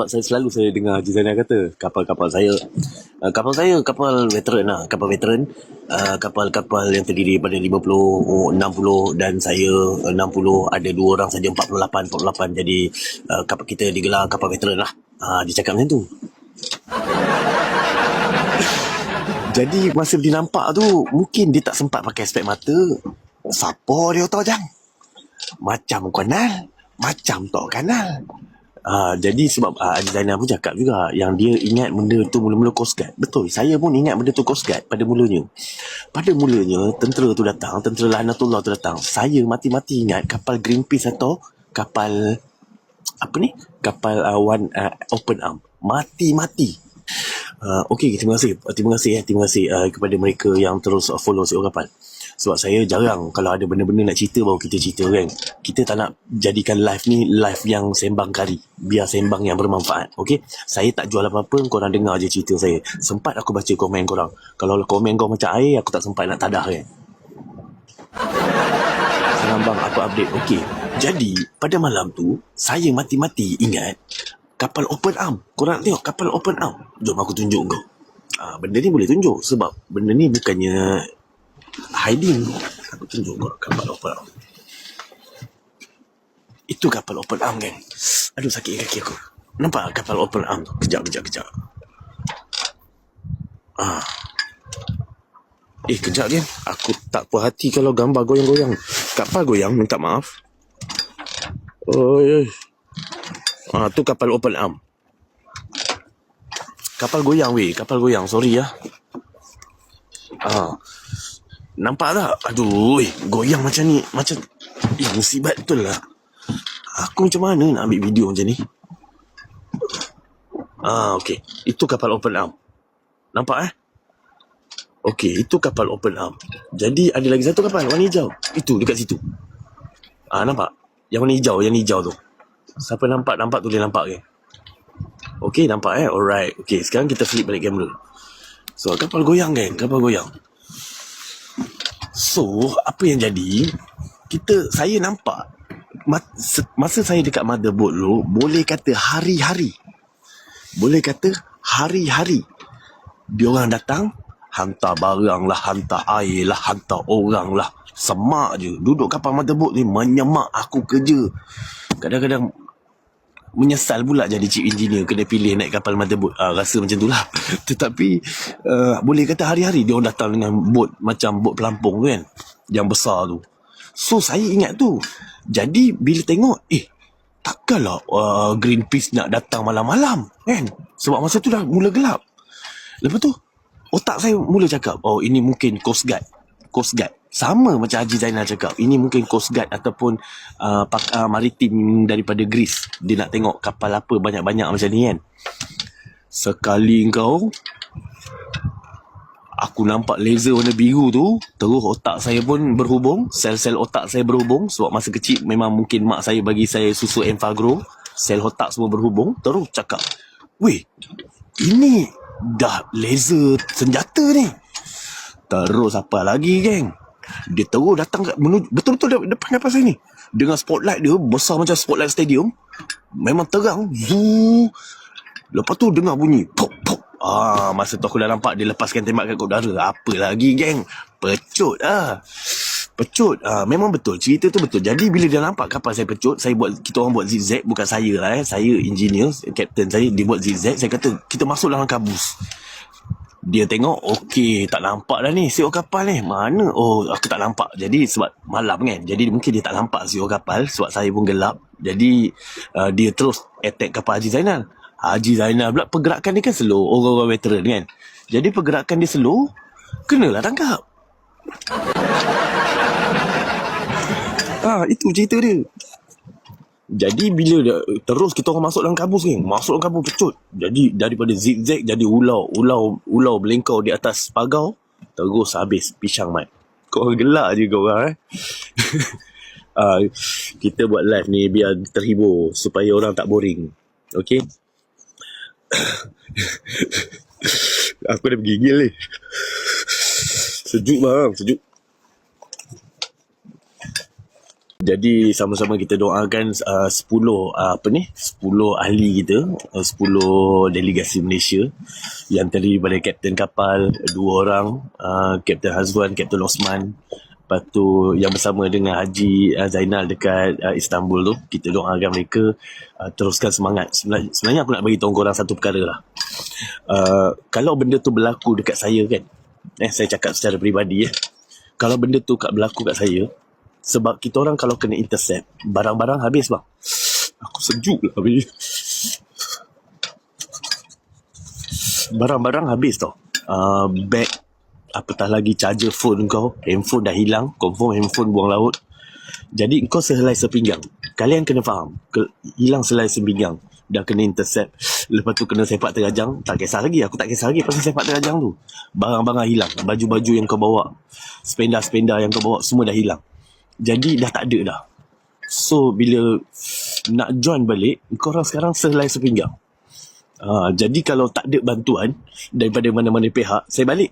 sebab saya dengar Haji Zainal kata kapal saya kapal veteran lah, kapal yang terdiri daripada 50, 60 dan saya 60, ada 2 orang saja 48. Jadi kapal kita digelar kapal veteran lah. Dia cakap macam tu. Jadi masa dia nampak tu, mungkin dia tak sempat pakai spek mata. Siapa dia tahu jang? Macam kenal, macam tak kenal. Jadi sebab Haji Zainal pun cakap juga yang dia ingat benda tu mula-mula Coast Guard. Betul, saya pun ingat benda tu Coast Guard pada mulanya. Tentera tu datang, tentera Lahnatullah tu datang. Saya mati-mati ingat kapal Greenpeace atau kapal kapal open arm. Mati-mati. Okey, terima kasih kepada mereka yang terus follow Seok Kapal. Sebab saya jarang kalau ada benda-benda nak cerita baru kita cerita kan. Kita tak nak jadikan live ni live yang sembang kari. Biar sembang yang bermanfaat. Okey, saya tak jual apa-apa, korang dengar je cerita saya. Sempat aku baca komen korang. Kalau komen kau macam air, aku tak sempat nak tadah kan. Salam bang, aku update. Okey, jadi pada malam tu saya mati-mati ingat kapal open arm. Korang nak tengok kapal open arm? Jom aku tunjuk kau. Benda ni boleh tunjuk sebab benda ni bukannya hiding. Aku tunjuk kau kapal open arm. Itu kapal open arm kan. Aduh, sakit kaki aku. Nampak kapal open arm tu? Kejap. Kejap je. Aku tak puas hati kalau gambar goyang-goyang. Kapal goyang, minta maaf. Tu kapal open arm. Kapal goyang sorry ya. Nampak tak? Aduh, goyang macam ni. Musibat betul lah. Aku macam mana nak ambil video macam ni? Okey. Itu kapal open arm. Nampak Okey, itu kapal open arm. Jadi ada lagi satu kapal warna hijau. Itu dekat situ. Nampak? Yang warna hijau tu. Siapa nampak tu dia nampak ke? Okey, nampak Alright. Okey, sekarang kita flip balik kamera. So, kapal goyang kan? So, apa yang jadi? Saya nampak masa saya dekat motherboard dulu, boleh kata hari-hari. Diorang datang, hantar barang lah, hantar air lah, hantar orang lah. Semak je. Duduk kapal motherboard ni menyemak aku kerja. Kadang-kadang menyesal pula jadi chief engineer kena pilih naik kapal motherboard. Rasa macam tu lah. Tetapi boleh kata hari-hari dia orang datang dengan bot macam bot pelampung tu kan, yang besar tu. So saya ingat tu. Jadi bila tengok takkanlah Greenpeace nak datang malam-malam kan, sebab masa tu dah mula gelap. Lepas tu otak saya mula cakap, ini mungkin Coast Guard. Sama macam Haji Zainal cakap, ini mungkin Coast Guard ataupun maritim daripada Greece. Dia nak tengok kapal apa banyak-banyak macam ni kan. Sekali aku nampak laser warna biru tu, terus otak saya pun berhubung, sel-sel otak saya berhubung. Sebab masa kecil memang mungkin mak saya bagi saya susu Enfagrow, sel otak semua berhubung. Terus cakap, weh, ini dah laser senjata ni. Terus apa lagi geng, dia terus datang menuju betul-betul depan kapal saya ni dengan spotlight dia besar macam spotlight stadium. Memang terang. Zoo. Lepas tu dengar bunyi pop. Masa tu aku dah nampak dia lepaskan tembak kat udara. Apa lagi geng? Pecut. Memang betul, cerita tu betul. Jadi bila dia nampak kapal saya pecut, kita orang buat zigzag. Bukan saya lah saya engineer, kapten saya, dia buat zigzag. Saya kata kita masuk dalam kabus. Dia tengok, okey, tak nampak dah ni CEO kapal ni. Mana? Aku tak nampak. Jadi sebab malam kan, jadi mungkin dia tak nampak CEO kapal. Sebab saya pun gelap. Jadi dia terus attack kapal Haji Zainal pula pergerakan dia kan slow. Orang-orang veteran kan. Jadi pergerakan dia slow, kenalah tangkap. Itu cerita dia. Jadi bila terus kita orang masuk dalam kabus kan, pecut. Jadi daripada zigzag jadi ulau belengkau di atas pagar, terus habis pisang mat. Kau gelak je kau orang kita buat live ni biar terhibur supaya orang tak boring. Okey. Aku dah bergigil ni. Sejuk. Jadi sama-sama kita doakan 10 10 ahli kita, 10 delegasi Malaysia yang terdiri daripada kapten kapal 2 orang, Kapten Hazwan, Kapten Osman. Lepas tu yang bersama dengan Haji Zainal dekat Istanbul tu, kita doakan mereka teruskan semangat. Sebenarnya aku nak bagi tahu korang satu perkara lah. Kalau benda tu berlaku dekat saya kan, saya cakap secara peribadi kalau benda tu berlaku kat saya, sebab kita orang kalau kena intercept, barang-barang habis bang. Aku sejuk lah habis. Barang-barang habis tau. Bag, apatah lagi charger phone kau, handphone dah hilang, confirm handphone buang laut. Jadi kau sehelai sepinggang. Kalian kena faham, hilang sehelai sepinggang, dah kena intercept. Lepas tu kena sepak terajang. Tak kisah lagi, aku tak kisah lagi pasal sepak terajang tu. Barang-barang hilang, baju-baju yang kau bawa, spenda-spenda yang kau bawa, semua dah hilang. Jadi dah tak ada dah. So bila nak join balik, korang sekarang sehelai sepinggang. Jadi kalau tak ada bantuan daripada mana-mana pihak, saya balik.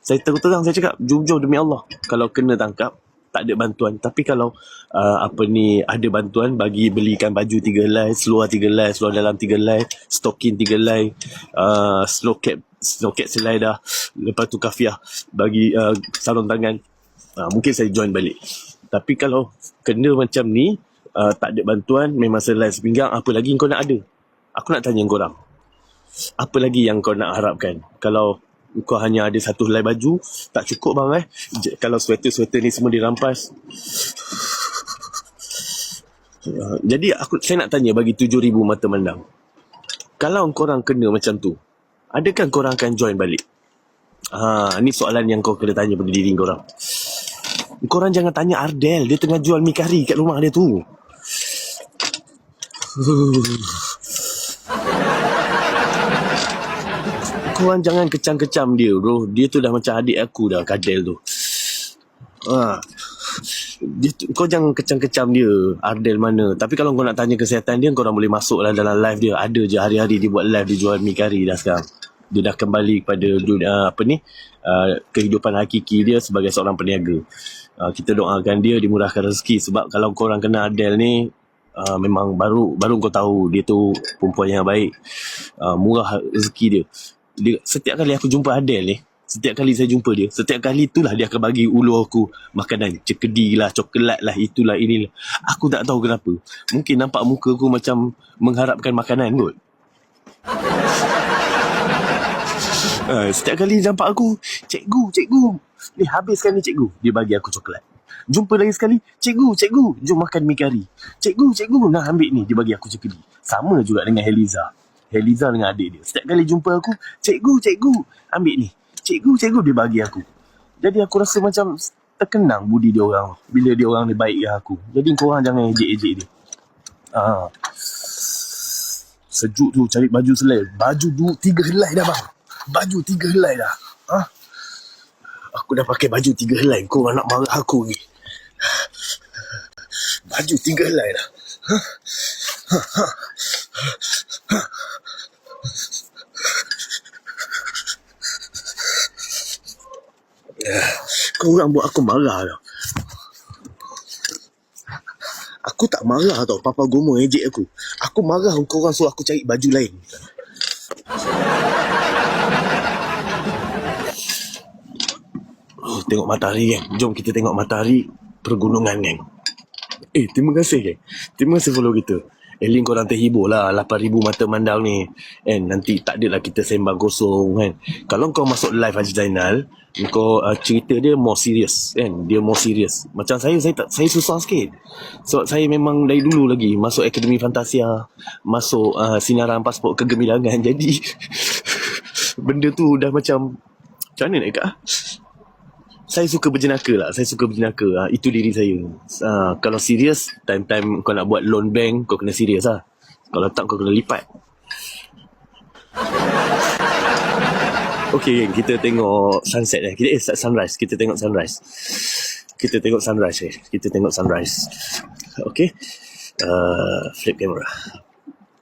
Saya terang-terang saya cakap, jujur demi Allah, kalau kena tangkap, tak ada bantuan. Tapi kalau ada bantuan, bagi belikan baju 3 helai, seluar 3 helai, seluar dalam 3 helai, stokin 3 helai, snow cap selai dah, lepas tu kafiah bagi sarung tangan, mungkin saya join balik. Tapi kalau kena macam ni, tak ada bantuan, memang selai sepinggang, apa lagi kau nak ada? Aku nak tanya korang, apa lagi yang kau nak harapkan? Kalau kau hanya ada 1 helai baju, tak cukup bang kalau sweater-sweater ni semua dirampas. Jadi saya nak tanya bagi 7,000 mata mandang, kalau korang kena macam tu, adakah korang akan join balik? Ni soalan yang kau kena tanya pada diri korang. Korang jangan tanya Ardel, dia tengah jual mi kari kat rumah dia tu. Korang jangan kecam-kecam dia bro. Dia tu dah macam adik aku dah, Kadel tu. Kau jangan kecam-kecam dia, Ardel mana. Tapi kalau kau nak tanya kesihatan dia, korang boleh masuk lah dalam live dia. Ada je hari-hari dia buat live, dia jual mi kari dah sekarang. Dia dah kembali kepada kehidupan hakiki dia sebagai seorang peniaga. Kita doakan dia dimurahkan rezeki. Sebab kalau korang kena Adele ni, memang baru kau tahu dia tu perempuan yang baik. Murah rezeki dia. Setiap kali aku jumpa Adele ni, setiap kali saya jumpa dia, setiap kali itulah dia akan bagi ulur aku makanan, cekedi lah, coklat lah, itulah, inilah. Aku tak tahu kenapa. Mungkin nampak muka aku macam mengharapkan makanan kot. Setiap kali nampak aku, cikgu, ni habiskan ni cikgu, dia bagi aku coklat. Jumpa lagi sekali, cikgu, jom makan mi kari. Cikgu, nak ambil ni, dia bagi aku cekedi. Sama juga dengan Heliza dengan adik dia. Setiap kali jumpa aku, cikgu, ambil ni. Cikgu, dia bagi aku. Jadi aku rasa macam terkenang budi dia orang, bila dia orang ni baik dengan aku. Jadi korang jangan ejek-ejek dia. Sejuk tu cari baju selai. Baju 3 helai dah bang. Baju 3 helai dah. Aku dah pakai baju 3 helai. Kau nak marah aku ni. Baju 3 helai dah. Kau orang buat aku marah dah. Aku tak marah tau Papa Gomo ejek aku. Aku marah kau orang suruh aku cari baju lain. Tengok matahari kan. Jom kita tengok matahari pergunungan kan. Terima kasih kan. Terima kasih follow kita. Link korang terhibur lah 8,000 mata mandang ni kan. Nanti tak adalah kita sembang kosong kan. Kalau kau masuk live Haji Zainal, kau cerita dia more serious kan. Dia more serious. Macam saya susah sikit. Sebab saya memang dari dulu lagi masuk Akademi Fantasia, masuk sinaran pasport kegemilangan. Jadi benda tu dah macam mana nak ikat? Saya suka berjenaka lah. Itu diri saya. Kalau serius, time-time kau nak buat loan bank, kau kena serius lah. Kalau tak, kau kena lipat. Okay, kita tengok sunset sunrise. Kita tengok sunrise. Okay. Flip camera.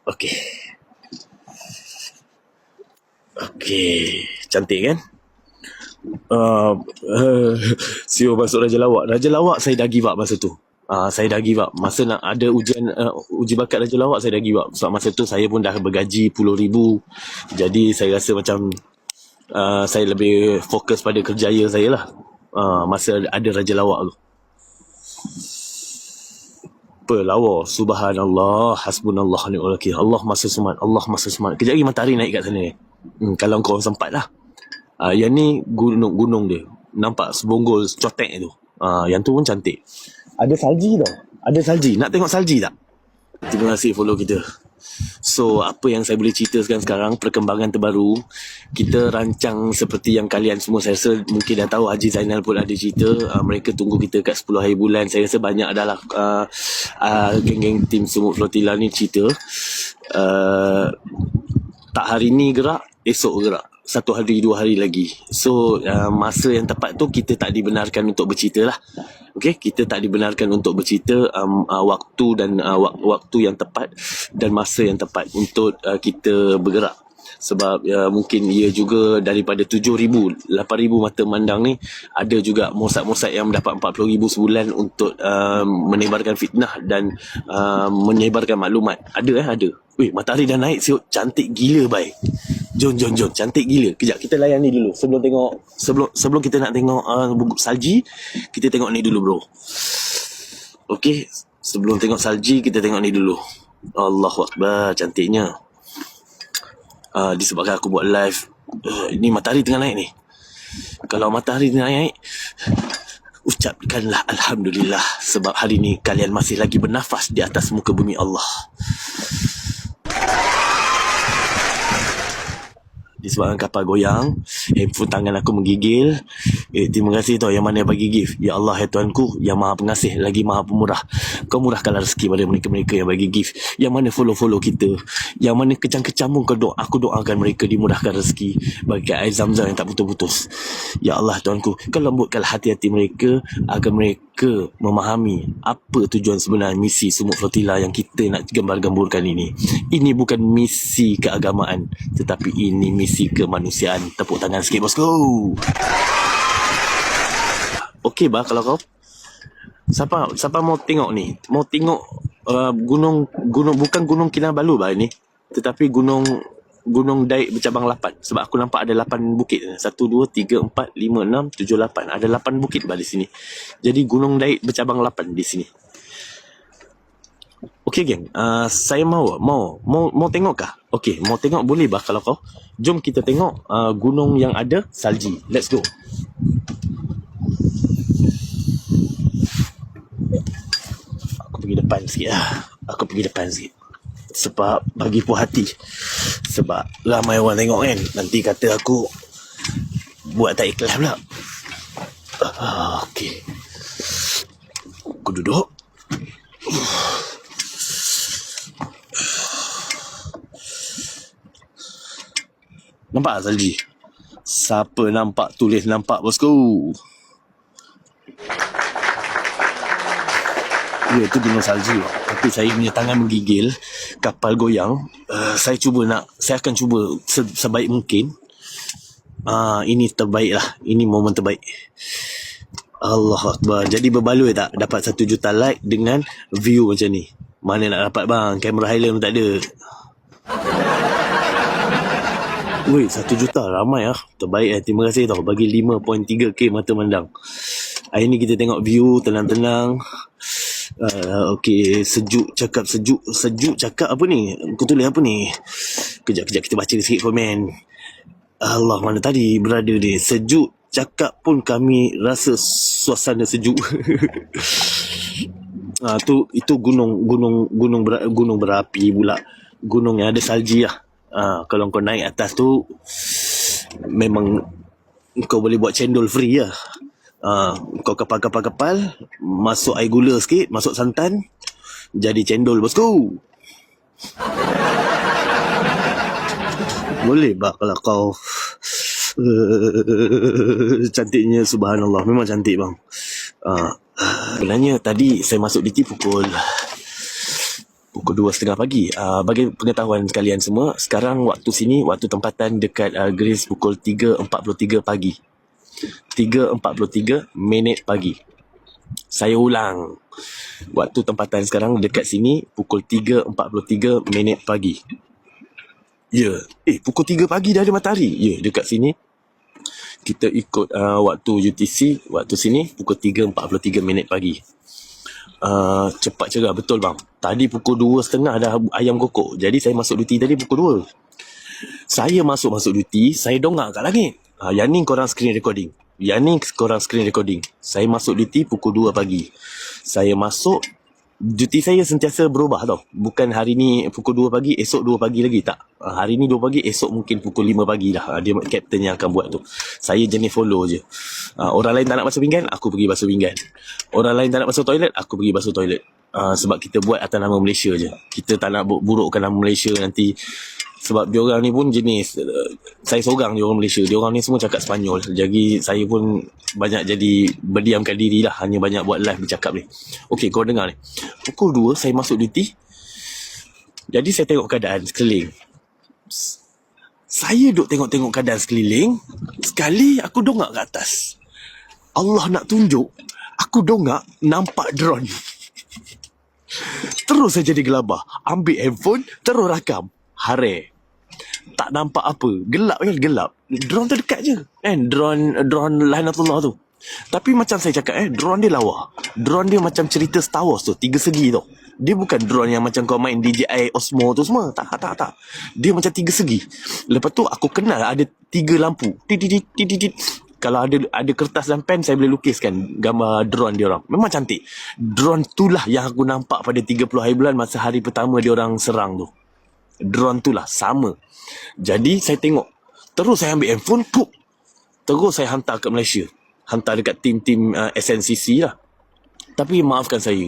Okay. Cantik kan? Sio masuk Raja Lawak saya dah give up masa tu. Saya dah give up. Masa nak ada uji bakat Raja Lawak, saya dah give up. Sebab masa tu saya pun dah bergaji puluh ribu. Jadi saya rasa macam saya lebih fokus pada kerjaya saya lah. Masa ada Raja Lawak tu. Lawa, subhanallah, hasbunallah ni'mal wakil. Allah masa semat, Allah masa semat. Kejap lagi matahari naik kat sana ni. Kalau kau sempat lah. Yang ni gunung dia. Nampak sebonggol cotek tu. Yang tu pun cantik. Ada salji tau. Ada salji. Nak tengok salji tak? Terima kasih follow kita. So, apa yang saya boleh ceritakan sekarang, perkembangan terbaru, kita rancang seperti yang kalian semua, saya rasa mungkin dah tahu, Haji Zainal pun ada cerita, mereka tunggu kita kat 10 hari bulan. Saya rasa banyak adalah geng-geng tim Semut Flotilla ni cerita, tak hari ni gerak, esok gerak, 1 hari 2 hari lagi. So masa yang tepat tu kita tak dibenarkan untuk bercerita lah. Okay, kita tak dibenarkan untuk bercerita waktu dan waktu yang tepat dan masa yang tepat untuk kita bergerak. Sebab mungkin ia juga daripada 7,000, 8,000 mata mandang ni, ada juga mosak-mosak yang mendapat 40,000 sebulan untuk menebarkan fitnah dan menyebarkan maklumat. Ada. Weh, matahari dah naik siut, cantik gila bai. Jom, cantik gila. Kejap, kita layan ni dulu. Sebelum kita nak tengok salji, kita tengok ni dulu bro. Okay, sebelum tengok salji, kita tengok ni dulu. Allahu Akbar, cantiknya. Disebabkan aku buat live, ini matahari tengah naik ni. Kalau matahari tengah naik, ucapkanlah Alhamdulillah, sebab hari ni kalian masih lagi bernafas di atas muka bumi Allah. Disebabkan kapal goyang, handphone tangan aku menggigil. Terima kasih tau yang mana bagi gift. Ya Allah, ya Tuanku yang maha pengasih lagi maha pemurah, kau murahkanlah rezeki pada mereka-mereka yang bagi gift, yang mana follow kita, yang mana kecam-kecam pun aku doakan mereka dimurahkan rezeki bagi air zam-zam yang tak putus-putus. Ya Allah Tuanku, kau lembutkanlah hati-hati mereka agar mereka memahami apa tujuan sebenar misi Semut Flotilla yang kita nak gembar-gemburkan ini. Ini bukan misi keagamaan, tetapi ini misi kemanusiaan. Tepuk tangan sikit bosku. Okey bah kalau kau. Siapa mau tengok ni? Mau tengok gunung bukan Gunung Kinabalu bah ni, tetapi Gunung Daik bercabang 8. Sebab aku nampak ada 8 bukit. 1 2 3 4 5 6 7 8. Ada 8 bukit bah di sini. Jadi Gunung Daik bercabang 8 di sini. Okey geng, saya mau tengok kah? Okey, mau tengok boleh bah kalau kau. Jom kita tengok gunung yang ada salji. Let's go. Aku pergi depan sikit. Sebab bagi puas hati. Sebab ramai orang tengok kan. Nanti kata aku buat tak ikhlas pula. Okey. Aku duduk. Nampak tak salji? Siapa nampak tulis nampak bosku. Ya, itu gunung salji. Tapi saya punya tangan menggigil, kapal goyang. Saya akan cuba sebaik mungkin. Ini terbaik lah. Ini momen terbaik. Allah Akbar. Jadi berbaloi tak dapat 1 juta like dengan view macam ni? Mana nak dapat bang? Kamera Highland pun tak ada. Weh, 1 juta ramai lah. Terbaik. Terima kasih tau. Bagi 5.3k mata mandang. Hari ni kita tengok view tenang-tenang. Okey, sejuk cakap apa ni? Aku tulis apa ni? Kejap kita baca sikit komen. Allah, mana tadi berada ni? Sejuk cakap pun kami rasa suasana sejuk. Itu gunung berapi pula. Gunung yang ada salji lah. Kalau kau naik atas tu, memang kau boleh buat cendol free lah. Kau kapal, masuk air gula sikit, masuk santan, jadi cendol bosku. Boleh bah kalau kau. Cantiknya subhanallah. Memang cantik bang. Sebenarnya tadi saya masuk DT pukul 2.30 pagi. Bagi pengetahuan kalian semua, sekarang waktu sini, waktu tempatan dekat Greece pukul 3.43 pagi. 3.43 minit pagi. Saya ulang. Waktu tempatan sekarang dekat sini pukul 3.43 minit pagi. Ya. Pukul 3 pagi dah ada matahari. Ya, dekat sini kita ikut waktu UTC, waktu sini pukul 3.43 minit pagi. Cepat cerah, betul bang. Tadi pukul 2.30 dah ayam kokok. Jadi saya masuk duty tadi pukul 2. Saya masuk duty, saya dongak kat langit. Yang ni korang screen recording. Saya masuk duty pukul 2 pagi. Saya masuk, duty saya sentiasa berubah tau. Bukan hari ni pukul 2 pagi, esok 2 pagi lagi. Tak. Hari ni 2 pagi, esok mungkin pukul 5 pagi dah. Dia captain yang akan buat tu. Saya jenis follow je. Orang lain tak nak basuh pinggan, aku pergi basuh pinggan. Orang lain tak nak basuh toilet, aku pergi basuh toilet. Sebab kita buat atas nama Malaysia je. Kita tak nak burukkan nama Malaysia nanti. Sebab diorang ni pun jenis, saya seorang je orang Malaysia. Diorang ni semua cakap Sepanyol. Jadi saya pun banyak jadi berdiamkan diri lah. Hanya banyak buat live bercakap ni. Okey, kau dengar ni. Pukul 2 saya masuk duty. Jadi saya tengok keadaan sekeliling. Saya duk tengok-tengok keadaan sekeliling. Sekali aku dongak ke atas. Allah nak tunjuk. Aku dongak nampak drone. Terus saya jadi gelabah. Ambil handphone, terus rakam. Hare. Tak nampak apa. Gelap kan? Gelap. Drone tu dekat je. Drone Lahnatullah tu. Tapi macam saya cakap drone dia lawa. Drone dia macam cerita Star Wars tu. 3 segi tu. Dia bukan drone yang macam kau main DJI Osmo tu semua. Tak. Dia macam 3 segi. Lepas tu aku kenal ada 3 lampu. Kalau ada kertas dan pen, saya boleh lukiskan gambar drone dia orang. Memang cantik. Drone tu lah yang aku nampak pada 30 hari bulan masa hari pertama dia orang serang tu. Drone tu lah sama. Jadi saya tengok. Terus saya ambil handphone, terus saya hantar ke Malaysia. Hantar dekat tim-tim SNCC lah. Tapi maafkan saya,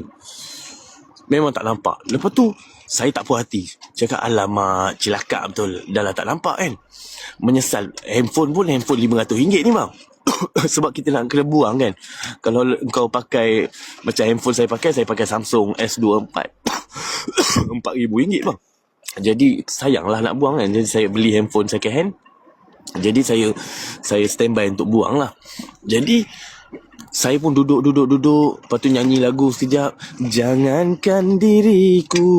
memang tak nampak. Lepas tu saya tak puas hati. Cakap alamak, celaka betul. Dah lah tak nampak kan. Menyesal. Handphone RM500 ni bang. Sebab kita nak kena buang kan. Kalau kau pakai macam handphone saya pakai Samsung S24. RM4,000 bang. Jadi sayanglah nak buang kan. Jadi saya beli handphone second hand. Jadi saya standby untuk buang lah. Jadi saya pun duduk. Lepas tu nyanyi lagu sekejap. Jangankan diriku,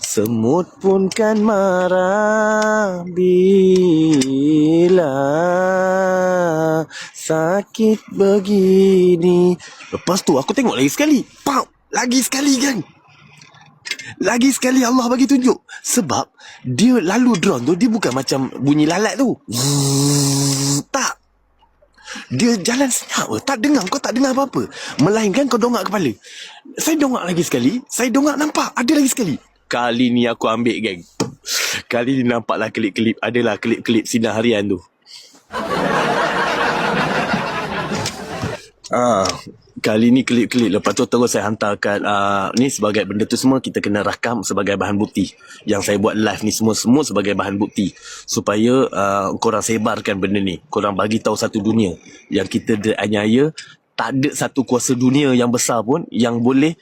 semut pun kan marah bila sakit begini. Lepas tu aku tengok lagi sekali. Lagi sekali kan. Lagi sekali Allah bagi tunjuk. Sebab dia lalu drone tu, dia bukan macam bunyi lalat tu. Tak. Dia jalan senyap. Tak dengar. Kau tak dengar apa-apa. Melainkan kau dongak kepala. Saya dongak lagi sekali. Saya dongak nampak. Ada lagi sekali. Kali ni aku ambil geng. Kali ni nampaklah klip-klip. Adalah klip-klip sinar harian tu. Kali ni klip-klip. Lepas tu terus saya hantarkan ni sebagai benda tu semua kita kena rakam sebagai bahan bukti. Yang saya buat live ni semua sebagai bahan bukti. Supaya korang sebarkan benda ni. Korang bagi tahu satu dunia yang kita dianiaya. Tak ada satu kuasa dunia yang besar pun yang boleh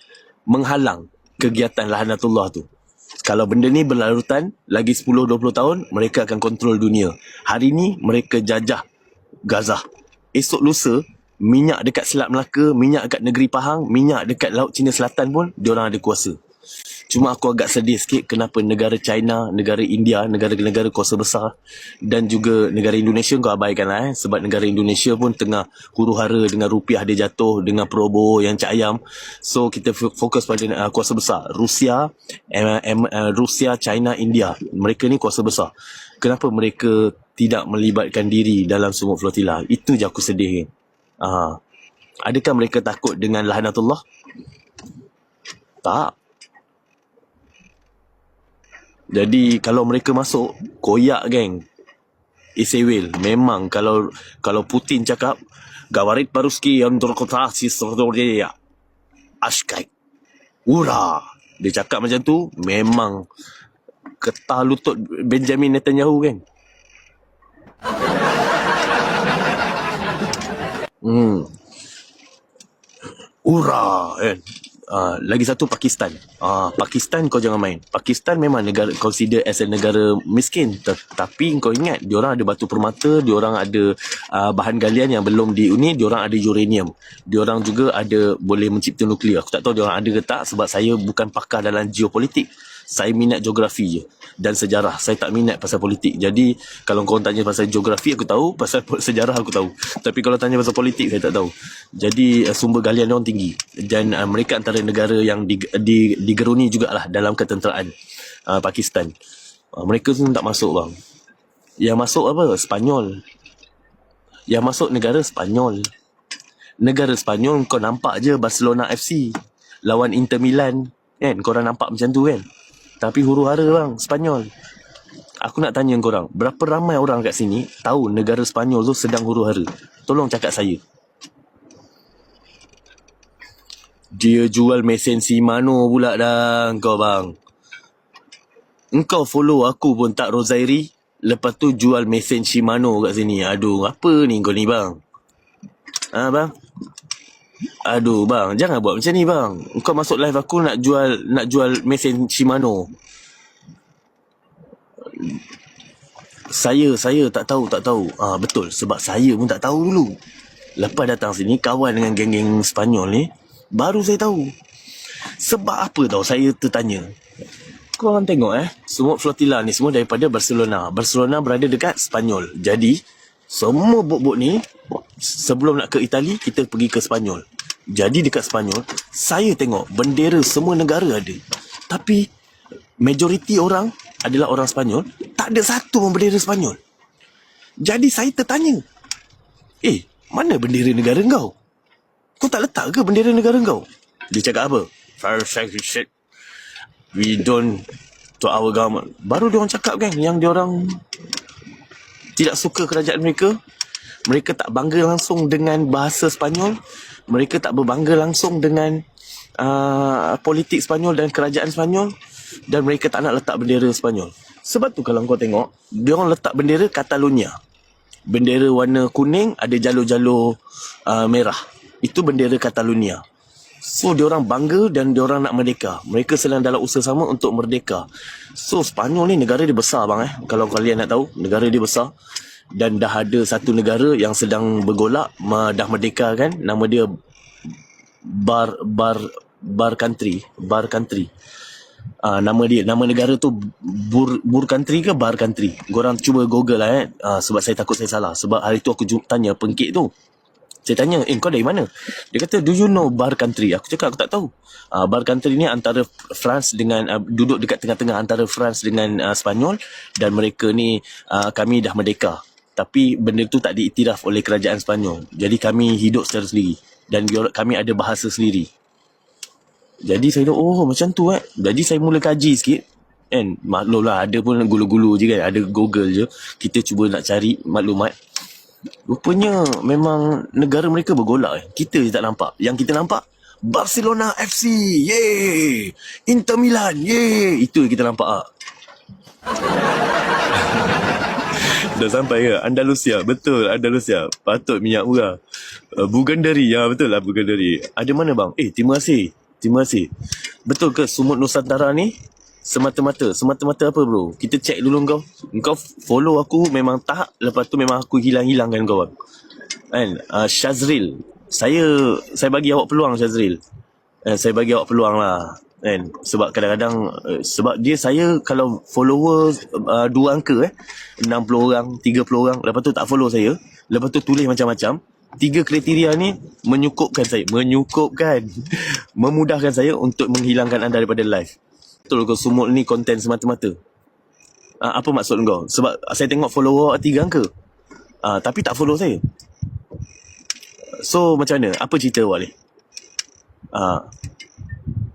menghalang kegiatan Lahnatullah tu. Kalau benda ni berlarutan lagi 10-20 tahun, mereka akan kontrol dunia. Hari ni mereka jajah Gaza. Esok lusa minyak dekat Selat Melaka, minyak dekat negeri Pahang, minyak dekat Laut Cina Selatan pun diorang ada kuasa. Cuma aku agak sedih sikit kenapa negara China, negara India, negara-negara kuasa besar dan juga negara Indonesia kau abaikan lah sebab negara Indonesia pun tengah huru-hara dengan rupiah dia jatuh, dengan Probo yang cak ayam. So kita fokus pada kuasa besar. Rusia, China, India. Mereka ni kuasa besar. Kenapa mereka tidak melibatkan diri dalam sumuk flotilla? Itu je aku sedih. Adakah mereka takut dengan Lahnatullah? Tak. Jadi kalau mereka masuk, koyak geng. Isewil. Memang kalau Putin cakap Gavarit Paruski Androkotasi Sordordia Ashkai Ura, dia cakap macam tu, memang ketah lutut Benjamin Netanyahu kan. Ura kan. Lagi satu Pakistan. Pakistan kau jangan main. Pakistan memang negara consider as a negara miskin, tapi kau ingat diorang ada batu permata, diorang ada bahan galian yang belum diuni, diorang ada uranium, diorang juga ada boleh mencipta nuklear. Aku tak tahu diorang ada ke tak, sebab saya bukan pakar dalam geopolitik. Saya minat geografi je dan sejarah. Saya tak minat pasal politik. Jadi kalau kau tanya pasal geografi aku tahu, pasal sejarah aku tahu. Tapi kalau tanya pasal politik saya tak tahu. Jadi sumber galian mereka tinggi dan mereka antara negara yang digeruni jugalah dalam ketenteraan Pakistan. Mereka tu tak masuk bang. Yang masuk apa? Sepanyol. Yang masuk negara Sepanyol. Negara Sepanyol kau nampak je Barcelona FC lawan Inter Milan kan, korang nampak macam tu kan. Tapi huru-hara bang, Sepanyol. Aku nak tanya korang, berapa ramai orang kat sini tahu negara Sepanyol tu sedang huru-hara? Tolong cakap saya. Dia jual mesin Shimano pula dah kau bang. Engkau follow aku pun tak Rosairi, lepas tu jual mesin Shimano kat sini. Aduh, apa ni kau ni bang? Bang? Aduh bang, jangan buat macam ni bang. Kau masuk live aku nak jual mesin Shimano. Saya tak tahu. Betul, sebab saya pun tak tahu dulu. Lepas datang sini kawan dengan geng-geng Sepanyol ni, baru saya tahu. Sebab apa tahu saya tertanya. Korang tengok semua flotilla ni semua daripada Barcelona. Barcelona berada dekat Sepanyol. Jadi semua bot-bot ni sebelum nak ke Itali kita pergi ke Sepanyol. Jadi dekat Sepanyol saya tengok bendera semua negara ada. Tapi majoriti orang adalah orang Sepanyol, tak ada satu pun bendera Sepanyol. Jadi saya tertanya, mana bendera negara kau? Kau tak letak ke bendera negara kau? Dia cakap apa? Shit. We don't to our government. Baru diorang cakap kan yang diorang tidak suka kerajaan mereka. Mereka tak bangga langsung dengan bahasa Sepanyol. Mereka tak berbangga langsung dengan politik Sepanyol dan kerajaan Sepanyol. Dan mereka tak nak letak bendera Sepanyol. Sebab tu kalau kau tengok, diorang letak bendera Catalonia. Bendera warna kuning, ada jalur-jalur merah. Itu bendera Catalonia. So diorang bangga dan diorang nak merdeka. Mereka sedang dalam usaha sama untuk merdeka. So Sepanyol ni negara dia besar bang Kalau kalian nak tahu, negara dia besar. Dan dah ada satu negara yang sedang bergolak, dah merdeka kan. Nama dia Bar Country. Nama negara tu Bur Country ke Bar Country. Korang cuba google lah sebab saya takut saya salah. Sebab hari tu aku tanya pengkit tu. Saya tanya, kau dari mana? Dia kata, do you know Bar Country? Aku cakap, aku tak tahu. Bar Country ni antara France dengan, duduk dekat tengah-tengah antara France dengan Sepanyol. Dan mereka ni, kami dah merdeka. Tapi benda tu tak diiktiraf oleh kerajaan Sepanyol. Jadi kami hidup secara sendiri. Dan kami ada bahasa sendiri. Jadi saya tahu, macam tu Jadi saya mula kaji sikit. Kan, maklum lah, ada pun gulu-gulu je kan. Ada Google je. Kita cuba nak cari maklumat. Rupanya memang negara mereka bergolak Kita je tak nampak. Yang kita nampak Barcelona FC, yeay. Inter Milan, yeay. Itu kita nampak Dah sampai ke Andalusia? Betul, Andalusia. Patut minyak murah. Bugandari, ya betul lah Bugandari. Ada mana bang? Terima kasih. Betul ke Sumut Nusantara ni semata-mata apa bro? Kita check dulu Kau follow aku memang tak. Lepas tu memang aku hilang-hilangkan kau kan. Syazril, saya bagi awak peluang Syazril. Saya bagi awak peluang lah kan. Sebab kadang-kadang sebab dia saya kalau follower 2 angka 60 orang 30 orang, lepas tu tak follow saya, lepas tu tulis macam-macam. 3 kriteria ni memudahkan saya untuk menghilangkan anda daripada live. Betul kau Sumut ni konten semata-mata. Apa maksud kau? Sebab saya tengok follower 3 angka. Tapi tak follow saya. So macam mana? Apa cerita awak ni?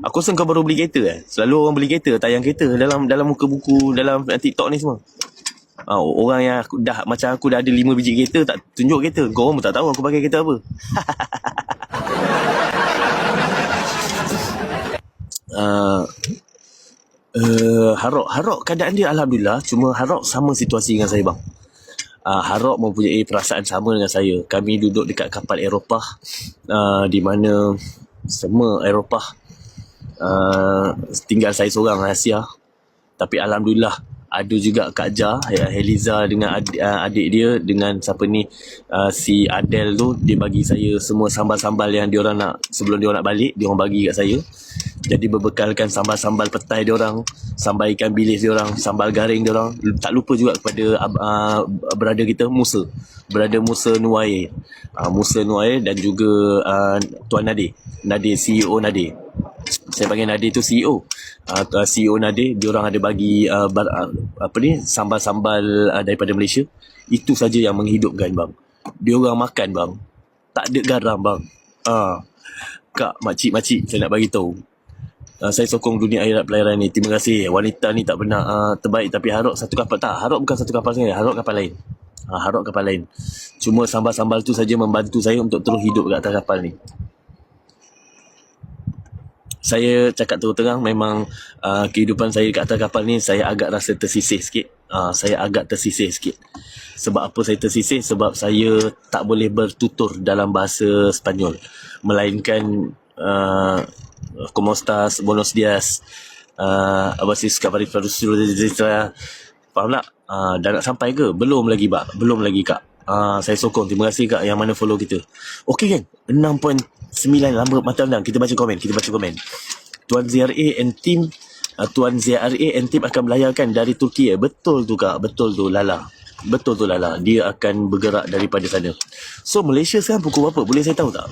Aku rasa kau baru beli kereta Selalu orang beli kereta, tayang kereta dalam muka buku, dalam TikTok ni semua. Orang yang macam aku dah ada 5 biji kereta, tak tunjuk kereta. Kau orang pun tak tahu aku pakai kereta apa. Harok keadaan dia Alhamdulillah. Cuma Harok sama situasi dengan saya bang. Harok mempunyai perasaan sama dengan saya. Kami duduk dekat kapal Eropah, di mana semua Eropah tinggal saya seorang Asia. Tapi Alhamdulillah ada juga Kak Ja, Heliza dengan adik dia, dengan siapa ni, si Adel tu. Dia bagi saya semua sambal-sambal yang diorang nak, sebelum diorang nak balik, diorang bagi kat saya. Jadi berbekalkan sambal-sambal petai diorang, sambal ikan bilis diorang, sambal garing diorang. Tak lupa juga kepada brother kita Musa, brother Musa Nuair, Musa Nuair, dan juga Tuan Nadir, CEO Nadir. Saya panggil Nadir tu CEO. CEO Nadir, diorang ada bagi sambal-sambal daripada Malaysia. Itu saja yang menghidupkan bang. Diorang makan bang, tak ada garam bang. Kak, makcik-makcik, saya nak bagi tahu, saya sokong dunia akhirat pelayaran ni. Terima kasih. Wanita ni tak pernah terbaik, tapi Harok satu kapal. Tak, Harok bukan satu kapal saya, Harok kapal lain. Harok kapal lain. Cuma sambal-sambal tu saja membantu saya untuk terus hidup kat atas kapal ni. Saya cakap terus terang, memang kehidupan saya kat atas kapal ni, saya agak rasa tersisih sikit. Sebab apa saya tersisih? Sebab saya tak boleh bertutur dalam bahasa Sepanyol, melainkan como estás, buenos días, abasis kabar faham tak? Dah nak sampai ke? Belum lagi kak. Saya sokong. Terima kasih kak yang mana follow kita. Okey kan, 6.9 lama mata undang. Kita baca komen. Tuan ZRA and team akan melayarkan dari Turki. Betul tu kak, betul tu Lala. Dia akan bergerak daripada sana. So Malaysia sekarang pukul berapa? Boleh saya tahu tak?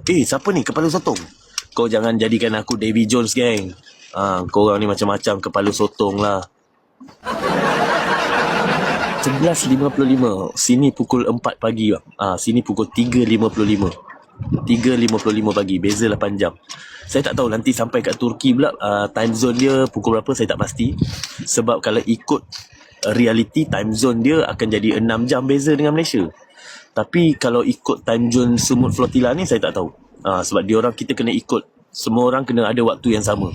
Siapa ni kepala sotong? Kau jangan jadikan aku Davy Jones gang. Korang ni macam-macam kepala sotong lah. 11.55. Sini pukul 4 pagi bang. Sini pukul 3.55 pagi. Beza 8 jam. Saya tak tahu nanti sampai kat Turki pula time zone dia pukul berapa, saya tak pasti. Sebab kalau ikut reality, time zone dia akan jadi 6 jam beza dengan Malaysia. Tapi kalau ikut time zone Sumut Flotilla ni, saya tak tahu. Sebab diorang, kita kena ikut, semua orang kena ada waktu yang sama,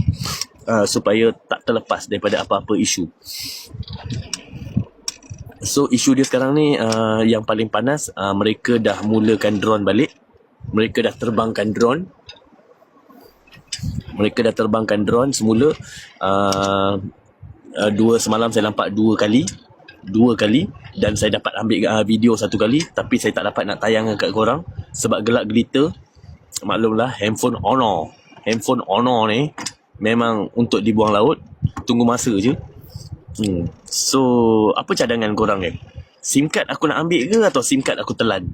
supaya tak terlepas daripada apa-apa isu. So isu dia sekarang ni, yang paling panas, mereka dah mulakan drone balik. Mereka dah terbangkan drone semula. Semalam saya nampak dua kali, dan saya dapat ambil video satu kali, tapi saya tak dapat nak tayang kat korang sebab gelap gelita. Maklumlah, handphone Honor ni memang untuk dibuang laut, tunggu masa je. So apa cadangan korang kan? SIM card aku nak ambil ke atau SIM card aku telan?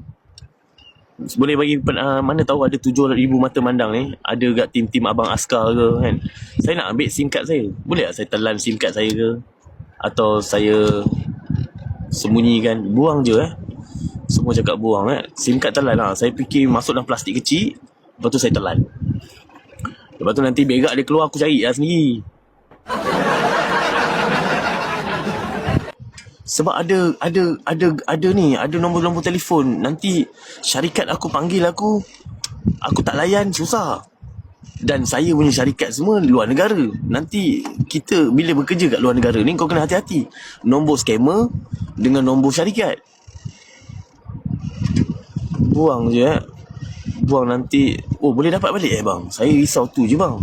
Boleh bagi mana tahu ada 7,000 mata mandang ni, ada kat tim-tim abang askar ke kan? Saya nak ambil SIM card saya. Boleh tak saya telan SIM card saya ke? Atau saya sembunyikan? Buang je Semua cakap buang SIM card telan lah. Saya fikir masuk dalam plastik kecil, lepas tu saya telan. Lepas tu nanti berak dia keluar, aku cari lah sendiri. Sebab ada nombor-nombor telefon. Nanti syarikat aku panggil aku tak layan, susah. Dan saya punya syarikat semua luar negara. Nanti kita bila bekerja kat luar negara ni, kau kena hati-hati. Nombor scammer dengan nombor syarikat. Buang je Buang nanti. Boleh dapat balik bang? Saya risau tu je bang.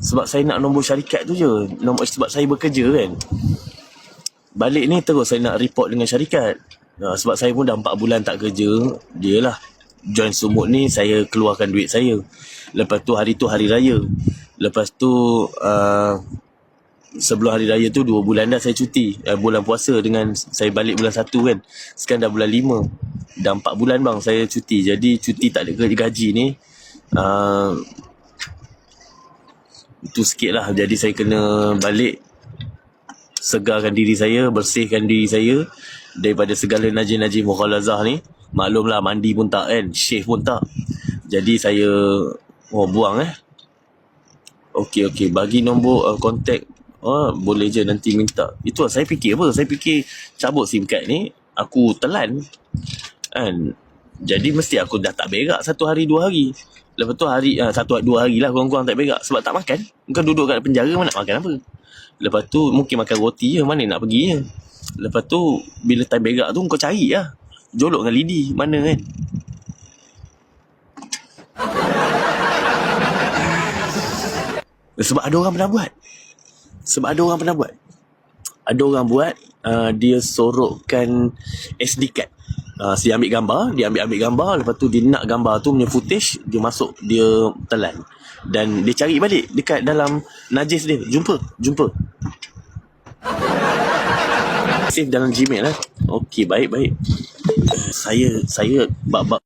Sebab saya nak nombor syarikat tu je. Sebab saya bekerja kan. Balik ni terus saya nak report dengan syarikat. Sebab saya pun dah 4 bulan tak kerja. Dia lah join Sumut ni, saya keluarkan duit saya. Lepas tu hari raya. Lepas tu sebelum hari raya tu 2 bulan dah saya cuti. Bulan puasa dengan saya balik bulan 1 kan. Sekarang dah bulan 5. Dah 4 bulan bang saya cuti. Jadi cuti tak ada gaji ni, itu sikit lah. Jadi saya kena balik, segarkan diri saya, bersihkan diri saya daripada segala najis-najis mukhalazah ni. Maklumlah, mandi pun tak kan, shave pun tak. Jadi saya buang Okey, bagi nombor kontak. Boleh je nanti minta. Itu lah saya fikir apa. Saya fikir cabut SIM card ni, aku telan kan. Jadi mesti aku dah tak berak 1 hari 2 hari. Lepas tu 1-2 hari lah kurang-kurang tak berak. Sebab tak makan. Kau duduk kat penjara, mana nak makan apa. Lepas tu mungkin makan roti je, mana nak pergi je. Lepas tu bila time berak tu kau cari lah, jolok dengan lidi mana kan. Sebab ada orang pernah buat. Ada orang buat, dia sorokkan SD card. Dia ambil gambar, lepas tu dia nak gambar tu punya footage, dia masuk, dia telan. Dan dia cari balik dekat dalam najis dia. Jumpa. Save dalam Gmail lah. Okey, baik. Saya bab